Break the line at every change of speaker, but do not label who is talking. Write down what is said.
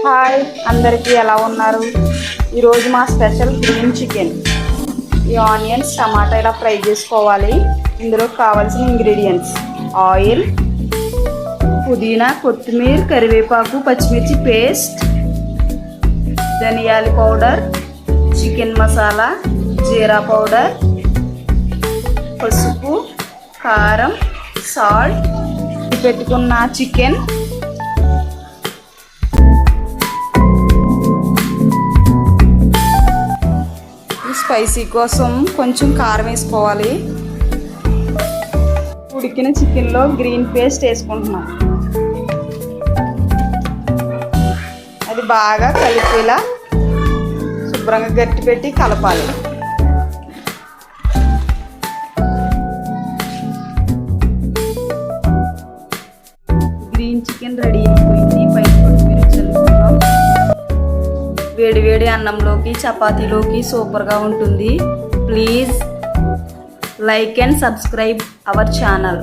Hi అందరికీ ఎలా ఉన్నారు? ఈరోజు మా స్పెషల్ గ్రీన్ చికెన్. ఈ ఆనియన్స్ టమాటా ఇలా ఫ్రై చేసుకోవాలి. ఇందులో కావాల్సిన ఇంగ్రీడియంట్స్: ఆయిల్, పుదీనా, కొత్తిమీర, కరివేపాకు, పచ్చిమిర్చి పేస్ట్, ధనియాల పౌడర్, చికెన్ మసాలా, జీరా పౌడర్, పసుపు, కారం, సాల్ట్, పెట్టుకున్న చికెన్, స్పైసీ కోసం కొంచెం కారం వేసుకోవాలి. ఉడికిన చికెన్లో గ్రీన్ పేస్ట్ వేసుకుంటున్నాం. అది బాగా కలిపేలా శుభ్రంగా గట్టి పెట్టి కలపాలి. గ్రీన్ చికెన్ రెడీ అయిపోయింది. పైన కొత్తిమీర చల్లుకుందాం. వేడి వేడి అన్నంలోకి, చపాతీలోకి సూపర్గా ఉంటుంది. Please like and subscribe our channel.